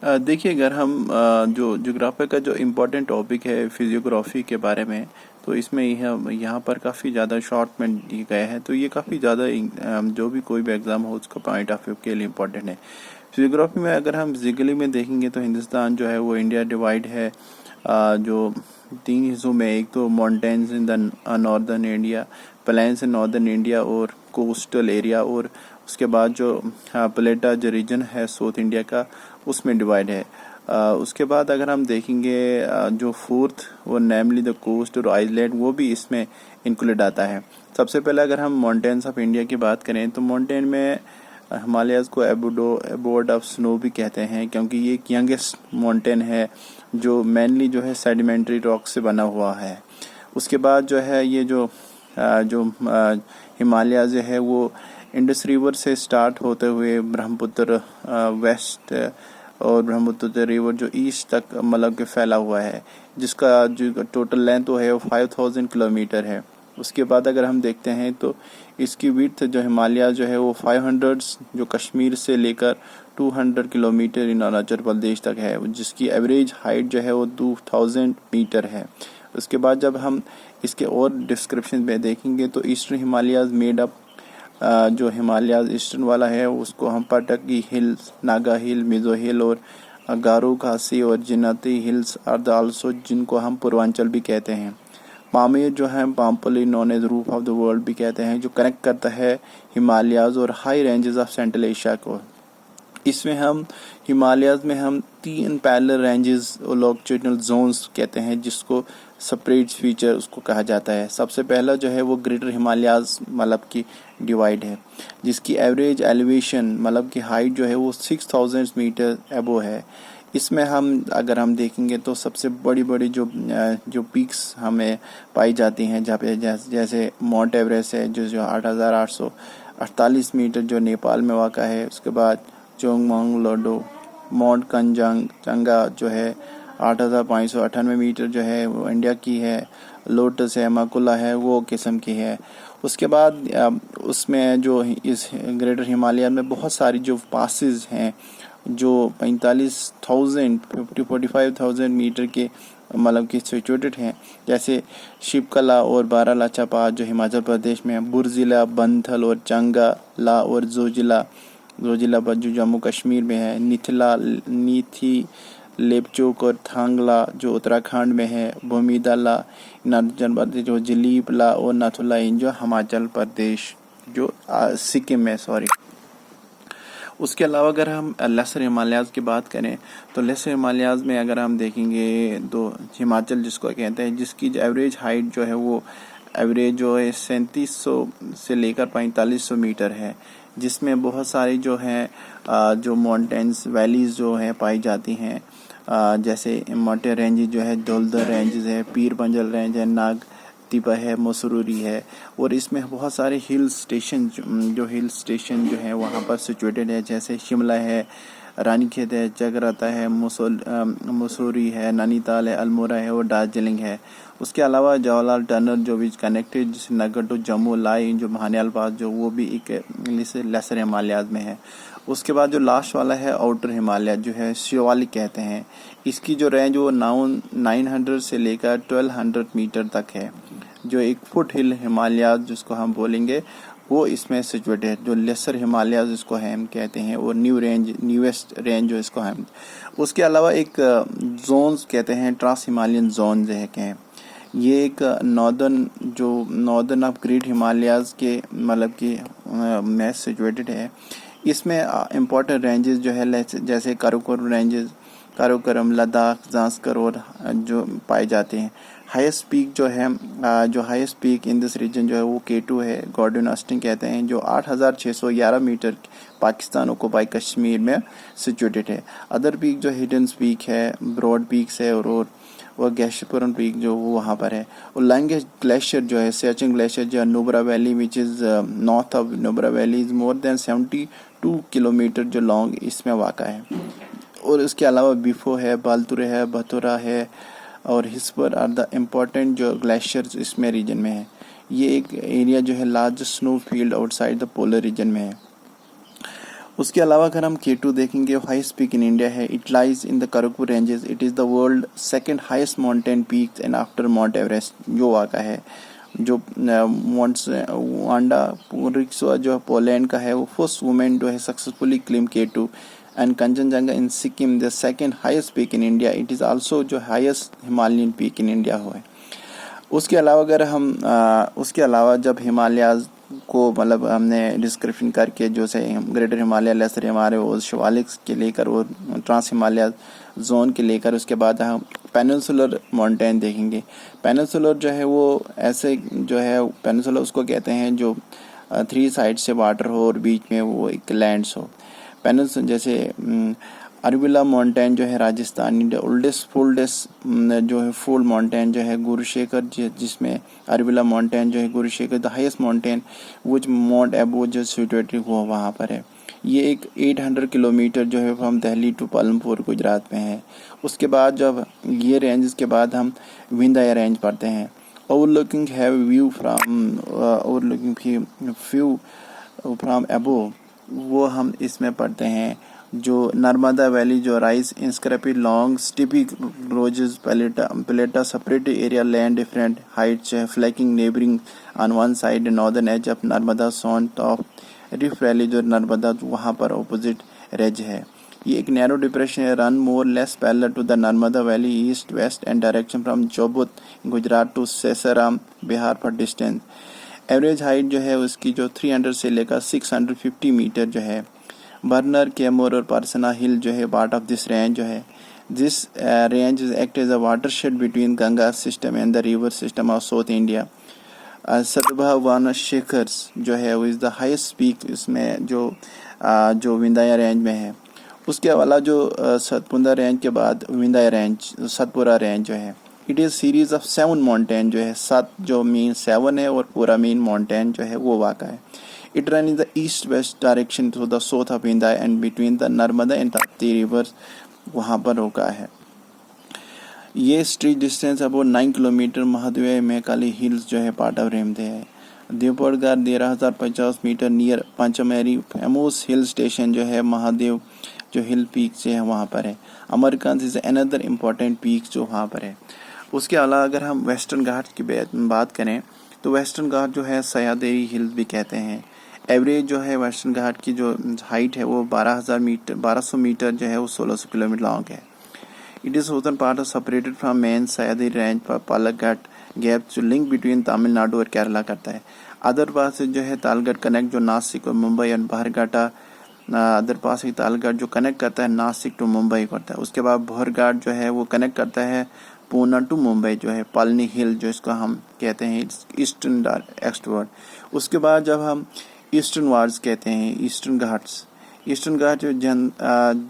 देखिए, अगर हम जो ज्योग्राफी का जो इम्पोर्टेंट टॉपिक है फिजियोग्राफी के बारे में, तो इसमें यह यहाँ पर काफ़ी ज़्यादा शॉर्ट में दिए गए हैं। तो ये काफ़ी ज़्यादा जो भी कोई भी एग्ज़ाम हो उसका पॉइंट ऑफ व्यू के लिए इम्पोर्टेंट है। फिजियोग्राफी में अगर हम फिजिकली में देखेंगे तो हिंदुस्तान जो है वो इंडिया डिवाइड है जो 3 हिस्सों में। एक तो mountains in the northern India, plains in northern India और कोस्टल एरिया, और उसके बाद जो प्लेटा जो रीजन है साउथ इंडिया का, उसमें डिवाइड है। उसके बाद अगर हम देखेंगे जो फोर्थ वो नेमली द कोस्ट और आइलैंड, वो भी इसमें इंक्लूड आता है। सबसे पहले अगर हम माउंटेन्स ऑफ इंडिया की बात करें तो माउंटेन में हिमालयाज़ को एबोर्ड ऑफ स्नो भी कहते हैं, क्योंकि ये एक यंगेस्ट माउंटेन है जो मेनली जो है सेडिमेंट्री रॉक से बना हुआ है। उसके बाद जो है ये जो हिमालय जो है वो इंडस रिवर से स्टार्ट होते हुए ब्रह्मपुत्र वेस्ट और ब्रह्मपुत्र रिवर जो ईस्ट तक मतलब के फैला हुआ है, जिसका जो टोटल लेंथ वो है वो 5000 किलोमीटर है। उसके बाद अगर हम देखते हैं तो इसकी विड्थ जो हिमालय जो है वो 500 जो कश्मीर से लेकर 200 किलोमीटर इन अरुणाचल प्रदेश तक है, जिसकी एवरेज हाइट जो है वो 2000 मीटर है। उसके बाद जब हम इसके और डिस्क्रिप्शन में देखेंगे तो ईस्टर्न हिमालयाज मेड अप जो हिमालयाज ईस्टर्न वाला है उसको हम पटकी हिल्स, नागा हिल, मिजो हिल और गारो खासी और जिन्नती हिल्स आर आल्सो, जिनको हम पूर्वांचल भी कहते हैं। पामेर जो है popularly known as roof of the world भी कहते हैं, जो कनेक्ट करता है हिमालयाज और high ranges of Central Asia को। इसमें हम हिमालयाज में हम 3 पैरेलल रेंजेस और लॉन्गिट्यूडनल जोन्स कहते हैं, जिसको सेपरेट फीचर उसको कहा जाता है। सबसे पहला जो है वो ग्रेटर हिमालयाज मतलब की डिवाइड है, जिसकी एवरेज एलिवेशन मतलब की हाइट जो है वो 6000 मीटर एबो है। इसमें हम अगर हम देखेंगे तो सबसे बड़ी बड़ी जो पीक्स हमें पाई जाती हैं, जहाँ पे जैसे माउंट एवरेस्ट है जो 8848 मीटर जो नेपाल में वाक़ा है। उसके बाद चोंगमांग माउंट कंचनजंगा जो है 8598 मीटर जो है वो इंडिया की है। लोटस है, मकुला है, वो किस्म की है। उसके बाद उसमें जो इस ग्रेटर हिमालय में बहुत सारी जो पासेस हैं जो 45,000 मीटर के मतलब की सिचुएटेड हैं, जैसे शिवकला और बारालाचा पास जो हिमाचल प्रदेश में है, बुरजिला, बंथल और चंगाला और जोजिला पर जो जम्मू कश्मीर में है, नीथी लेपचोक और थांगला जो उत्तराखंड में है, भूमिदाला हिमाचल प्रदेश, जो जलीपला और नाथुला जो हिमाचल प्रदेश जो सिक्किम में सॉरी। उसके अलावा अगर हम लेसर हिमालयाज़ की बात करें तो लेसर हिमालयाज़ में अगर हम देखेंगे तो हिमाचल जिसको कहते हैं, जिसकी एवरेज हाइट जो है वो एवरेज जो है 3700 से लेकर 4500 मीटर है, जिसमें बहुत सारी जो हैं जो माउंटेन्स वैलीज़ जो हैं पाई जाती हैं, जैसे मोटे रेंजेस जो है दौलधर रेंजेस है, पीर पंजल रेंज है, नाग तिपा है, मसूरी है, और इसमें बहुत सारे हिल स्टेशन जो है वहाँ पर सिचुएटेड है, जैसे शिमला है, रानीखेत है, जगराता है, मसूरी है, नैनीताल है, अल्मोड़ा है और दार्जिलिंग है। उसके अलावा जवाहरलाल टनल जो भी कनेक्टेड जिसे नगर टू जम्मू लाइन जो महानियाल पास जो वो भी एक लेसर हिमालयाज में है। उसके बाद जो लास्ट वाला है आउटर हिमालय जो है शिवालिक कहते हैं, इसकी जो रेंज वो 900 से लेकर 1200 मीटर तक है। जो एक फुट हिल हिमालय जिसको हम बोलेंगे वो इसमें सिचुएटेड है। जो लेसर हिमालय जिसको हम कहते हैं वो न्यूएस्ट रेंज जो इसको हम। उसके अलावा एक जोन्स कहते हैं ट्रांस हिमालयन जोन जो है, ये एक नॉर्दर्न ऑफ ग्रेट हिमालयाज के मतलब कि में सिचुएटेड है। इसमें इम्पोर्टेंट रेंजेस जो है जैसे काराकोरम, लद्दाख, जांस्कर और जो पाए जाते हैं। हाईएस्ट पीक जो है जो highest peak in this region जो है वो K2 है, गॉर्डन ऑस्टिन कहते हैं, जो 8611 मीटर पाकिस्तान ओकुपाई कश्मीर में सिचुएटेड है। अदर पीक जो हिडन पीक है, ब्रॉड पीक्स है और गैशपुरम पीक जो वो वहाँ पर है। और लॉन्गेस्ट ग्लेशियर जो है सियाचिन ग्लेशियर जो Nubra valley which is north of Nubra valley is more than 72 kilometre जो लॉन्ग इसमें वाक़ा है। और इसके अलावा बिफो है, बालतुरे है, भतुरा है और हिस्पर आर द इम्पोर्टेंट जो ग्लेशियर्स इसमें रीजन में है। ये एक एरिया जो है large snow field outside the polar region में है। उसके अलावा अगर हम K2 देखेंगे, हाईएस्ट पीक इन इंडिया है. It lies in the Kharagpur ranges. It is the world second highest mountain peak and after mount Everest जो वाक़ा है. जो वांडा पुरिक्सवा जो पोलैंड का है, वो फर्स्ट वुमेन जो है successfully claim K2. And Kanchenjunga in Sikkim the second highest peak in India. It is also जो highest Himalayan peak in India हुआ है. उसके अलावा अगर हम उसके अलावा जब हिमालयाज़ को मतलब हमने डिस्क्रिप्शन करके जो से ग्रेटर हिमालय, लेसर हिमालय और शिवालिक के लेकर और ट्रांस हिमालय जोन के लेकर, उसके बाद हम पेनिनसुलर माउंटेन देखेंगे. पेनिनसुलर जो है वो ऐसे जो है, पेनिनसुलर उसको कहते हैं जो 3 साइड से वाटर हो और बीच में वो एक लैंड्स हो. पेनिनसुलर जैसे अरविला माउंटेन जो है राजस्थान, इंडिया ओल्डेस्ट जो है फुल माउंटेन जो है गुरुशेखर, जिसमें अरविला माउंटेन जो है Gurushikhar the highest mountain which mount Abu जो सिचुएटेड हुआ वहाँ पर है. ये एक 800 किलोमीटर जो है फ्रॉम दिल्ली टू पालमपुर गुजरात में है. उसके बाद जब ये रेंज के बाद हम विंध्य रेंज पढ़ते हैं. ओवरलुकिंग हैव व्यू फ्रॉम एबो, वो हम इसमें पढ़ते हैं. जो नर्मदा वैली जो राइज इंस्क्रपी long steep ridges plateau separate area land different heights flanking neighbouring on one side northern edge of Narmada Son top rift valley जो नर्मदा वहाँ पर ऑपोजिट रेज है. ये एक नैरो डिप्रेशन है, run more less parallel to the Narmada valley east west and direction from Jobat Gujarat to Sasaram Bihar for distance. Average height जो है उसकी जो 300 से लेकर 650 मीटर जो है. बर्नर, कैमोर और पारसना हिल जो है पार्ट ऑफ दिस रेंज जो है. This range act as a watershed between Ganga system and the river system of South India. सतभावन शिखर्स जो है वो इज़ द हाईएस्ट पीक इसमें जो विंध्य रेंज में है. उसके अलावा जो सतपुरा रेंज के बाद विंध्य रेंज सतपुरा रेंज जो है, it is series of 7 mountain जो है. 7 जो मीन 7 है और पूरा मीन माउंटेन जो है वो वाक़ा है. It runs in the east-west direction to the south of India and between the Narmada and Tapti rivers वहाँ पर रोका है. ये straight distance about 9 kilometre. Mahadev Maikal hills जो है पार्ट ऑफ रेमदे है. देवपड़गार 13,050 metre near Pachmarhi famous hill station जो है महादेव जो हिल पीक से है वहाँ पर है. Amarkant is another important peak जो वहाँ पर है. उसके अलावा अगर हम वेस्टर्न घाट की बात करें तो वेस्टर्न घाट जो है सह्याद्री हिल्स भी कहते हैं. एवरेज जो है वेस्टर्न घाट की जो हाइट है वो 1200 मीटर जो है वो 1600 किलोमीटर लॉन्ग है. It is southern part of separated from main Sahyadri range पर पालघाट गैप जो लिंक बिटवीन तमिलनाडु और केरला करता है. अदर पास जो है तालघाट कनेक्ट जो नासिक और मुंबई और बहरघाटा अदर पास तालघाट जो कनेक्ट करता है नासिक टू मुंबई करता है. उसके बाद बहरघाट जो है वो कनेक्ट करता है पूना टू मुंबई जो है. पालनी हिल जो इसको हम कहते हैं ईस्टर्न एक्सवर्ड. उसके बाद जब हम ईस्टर्न वार्ड्स कहते हैं ईस्टर्न घाट जो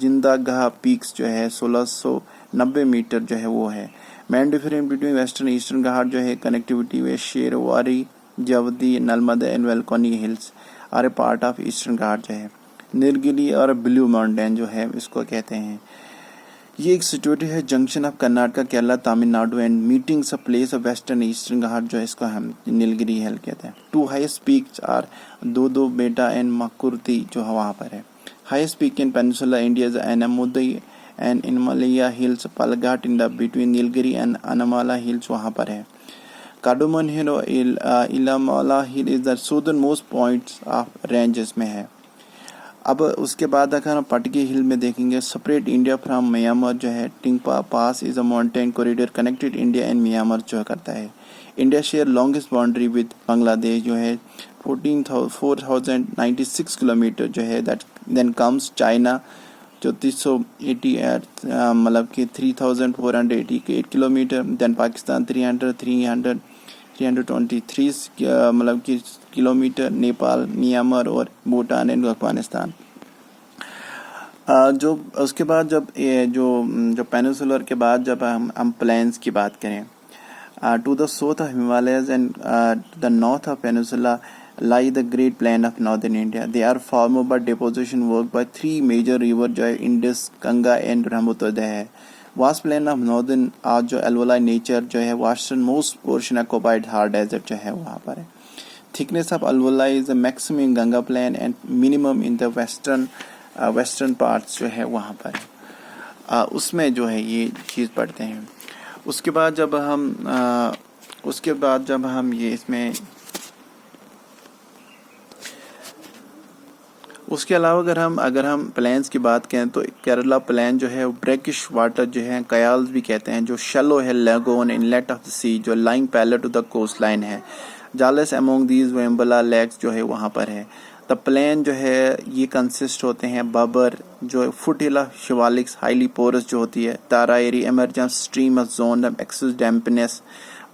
जिंदा घा पीक्स जो है 1690 मीटर जो है वो है. Main difference between western eastern Ghat जो है कनेक्टिविटी वे Shevaroy Javadi Narmada and Velikonda hills are a part of eastern Ghat जो है. नीलगिरी और ब्लू माउंटेन जो है इसको कहते हैं. ये एक सिचुएटेड है junction of Karnataka Kerala Tamil Nadu and meetings a place of western eastern Ghat जो है इसको हम नीलगिरी हिल कहते हैं. 2 हाईएस्ट पीक्स आर दो बेटा एंड मकुर्ती जो वहाँ पर है. Highest peak in peninsula India is Anamudi and Anaimalai hills Palghat in the between Nilgiri and Anamalai hills वहाँ पर है. कार्डोमन हिल और Elamalai hill is the southern most points of ranges में है. अब उसके बाद अगर हम पटकी हिल में देखेंगे सेपरेट इंडिया फ्रॉम म्यांमार जो है. टिंगपा pass is a mountain corridor connected India and Myanmar जो करता है. India share longest boundary with Bangladesh जो है 4096 किलोमीटर जो है. दैट देन कम्स चाइना जो 388 मतलब कि 3488 किलोमीटर. देन पाकिस्तान 323 मतलब कि किलोमीटर. नेपाल, म्यांमार और भूटान एंड अफगानिस्तान. जो उसके बाद जब जो पेनिनसुलर के बाद जब हम प्लेन्स की बात करें to the south of Himalayas and the north of peninsula lie the great plain of northern India. They are formed by deposition work by 3 major rivers जो है Indus, Ganga and Brahmaputra है. Vast plain of northern आज जो alveoli nature जो है western most portion occupied hard desert जो है वहाँ पर है. Thickness of alveoli is the maximum in Ganga plain and minimum in the western western parts जो है वहाँ पर उसमें जो है ये चीज़ पढ़ते हैं। उसके बाद जब हम ये इसमें उसके अलावा अगर हम प्लेन्स की बात करें तो केरला प्लेन जो है वो ब्रैकिश वाटर जो है कयाल्स भी कहते हैं, जो शैलो है, lagoon inlet of the sea, जो lying parallel to the coastline है। जालस अमोंग दीज वेम्बला लेक्स जो है वहाँ पर है। द प्लेन जो है ये कंसिस्ट होते हैं बबर जो फुटिला शिवालिक्स हाईली पोरस जो होती है, Terai emergence stream of zone of excess dampness,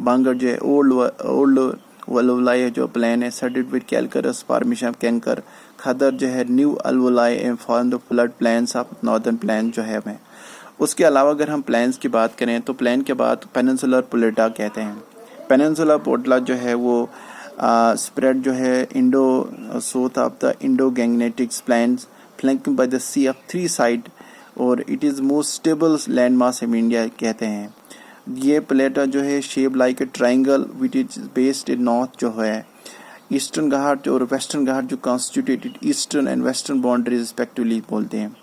Bhangar जो है ओल्ड वलवलाई जो प्लेन है studded with calcareous formation of kankar, Khadar जो है new alluvial form the flood plains of northern plain जो है हमें। उसके अलावा अगर हम प्लेन्स की बात करें तो प्लेन के बाद पेनिनसुलर प्लेटा कहते हैं। पेनिनसुलर प्लेटा जो है वो स्प्रेड जो है Indo south of the Indo Gangetics plains flanking by the sea of 3 side और it is most stable land mass in India कहते हैं। ये प्लेटा जो है shape like a triangle which is based in north जो है eastern Ghat और western Ghat जो constituted eastern and western boundary respectively बोलते हैं।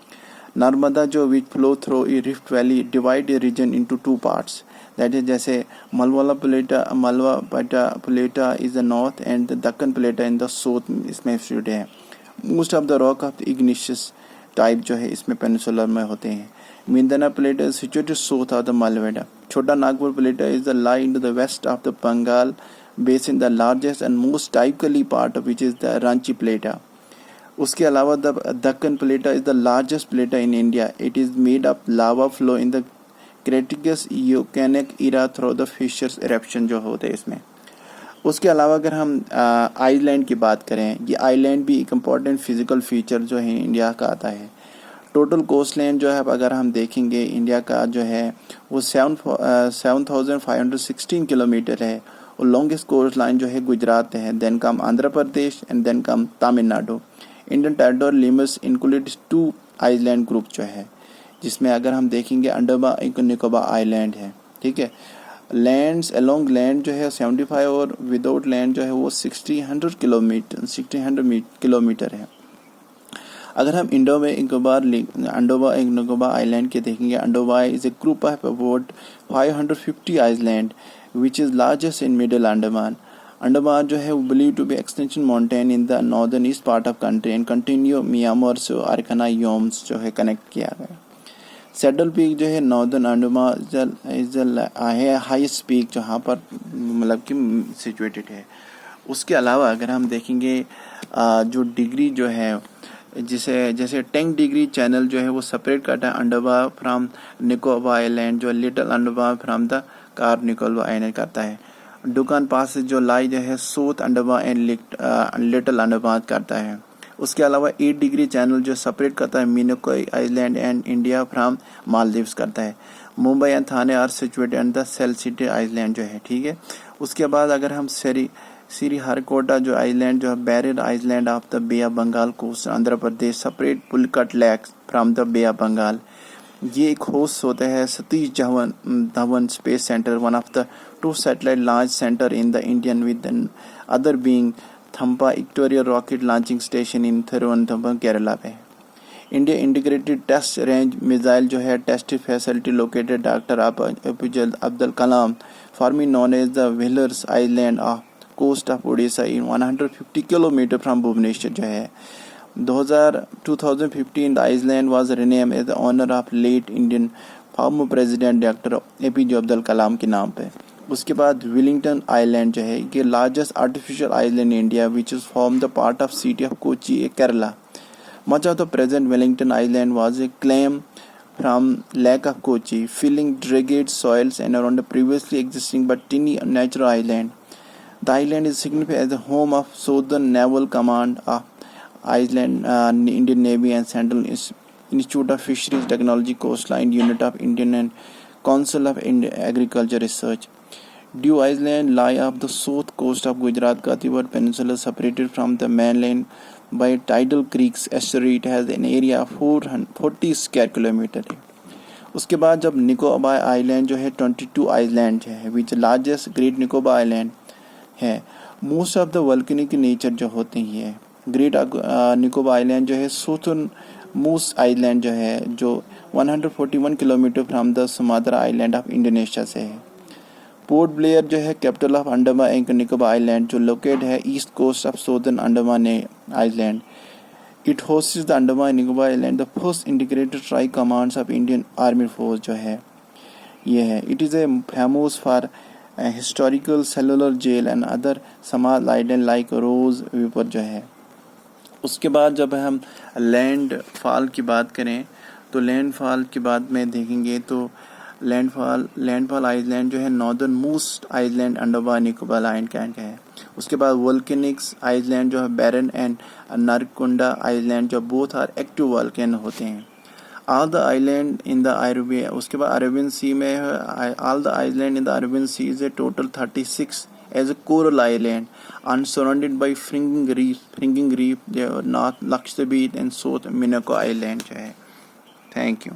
नर्मदा जो which flow through a rift valley divide a region into 2 parts, that is जैसे Malwa plateau is the north and the Deccan plateau in the south इसमें stood है। Most of the rock of the igneous type जो है इसमें peninsular में होते हैं। मिंदना plateau is situated south of the मालवेडा। Chota Nagpur plateau is the lie in the west of the Bengal basin, the largest and most typically part of which is the Ranchi Plata. उसके अलावा द दक्कन प्लेटा is the largest plateau in India. It is made of lava flow in the Cretaceous यूकेनिक era through the fissures eruption जो होते हैं इसमें। उसके अलावा अगर हम आइलैंड की बात करें, ये आइलैंड भी एक इम्पॉर्टेंट फिजिकल फीचर जो है इंडिया का आता है। टोटल कोस्ट लाइन जो है अगर हम देखेंगे इंडिया का जो है वो 7,516 किलोमीटर है और लॉन्गेस्ट कोस्ट लाइन जो है गुजरात है, then come Andhra Pradesh and then come Tamil Nadu. Indian territorial limits included 2 island group जो है, जिसमें अगर हम देखेंगे अंडमान निकोबार आइलैंड है, ठीक है। लैंड्स अलोंग लैंड जो है 75 और विदाउट लैंड जो है वो 1600 किलोमीटर है। अगर हम अंडमान निकोबार आइलैंड के देखेंगे, Andaman is a group of about 550 island which is largest in middle Andaman. Andaman जो है वो believed to be extension mountain in the northern east part of country and continue Myanmar से Arkana Yoms जो है connect किया गया। Saddle Peak जो है northern Andaman is the highest peak जहाँ पर मतलब कि situated है। उसके अलावा अगर हम देखेंगे जो डिग्री जो है जैसे 10 डिग्री चैनल जो है वो सेपरेट करता है अंडमान फ्रॉम निकोबार आइलैंड, जो little Andaman from the car Nicobar island करता है। डुकान पास जो लाई जो है south Andaman and little Andaman करता है। उसके अलावा 8 डिग्री चैनल जो सेपरेट करता है Minicoy island and India from Maldives करता है। Mumbai and Thane are situated and the Salsette island जो है, ठीक है। उसके बाद अगर हम श्रीहरिकोटा जो आइलैंड जो है barrier island off the bay of Bengal coast Andhra Pradesh, separate Pulicat lake from the bay of Bengal. ये एक होस्ट होता है Satish Dhawan space centre, one of the 2 satellite launch centre in the Indian with other being Thumba equatorial rocket launching station in Thiruvananthapuram Kerala पे। India integrated test range missile जो है test facility located doctor APJ Abdul Kalam formerly known as the Wheelers island off coast of Orissa in 150 kilometre from Bhubaneswar जो है। 2015 the island was renamed as the honor of late Indian former president doctor APJ Abdul Kalam के नाम पे। उसके बाद Willingdon island जो है ये largest artificial island in India which is form the part of city of Kochi Kerala. Much of the present Willingdon island was a claim from Lake of Kochi, filling degraded soils and around the previously existing but tiny natural island. The island is significant as the home of Southern Naval Command of Iceland, Indian Navy and Central Institute of Fisheries Technology Coastline Unit of Indian and Council of Agriculture Research. Diu Island lie off the south coast of Gujarat Kathiawar Peninsula, separated from the mainland by tidal creeks estuary. It has an area of 440 square kilometer. उसके बाद जब Nicobar island जो है 22 island है विच largest great Nicobar island है। Most of the volcanic nature जो होते ही है। ग्रेट निकोबार आइलैंड जो है साउथर्न मूस आइलैंड जो है जो 141 kilometre from the Sumatra island of Indonesia से है। पोर्ट ब्लेयर जो है capital of Andaman and Nicobar island जो लोकेट है east coast of southern Andaman island. It hosts the Andaman and Nicobar island, the first integrated tri commands of Indian army force जो है ये है। It is a famous for historical cellular jail and other समाज island like Ross Viper जो है। उसके बाद जब हम लैंडफॉल की बात करें तो लैंडफॉल की बात में देखेंगे तो लैंडफॉल आइलैंड जो है northernmost island Andaman Nicobar island का है। उसके बाद वोल्केनिक्स आइलैंड जो है बैरन एंड नारकुंडा आइलैंड जो बोथ आर एक्टिव वोल्केन होते हैं। All the island in the Arabian, उसके बाद अरेबियन सी में है all the island in the Arabian sea is a total 36 as a coral island and surrounded by fringing reef, North Lakshadweep and South Minako Island जो है। Thank you.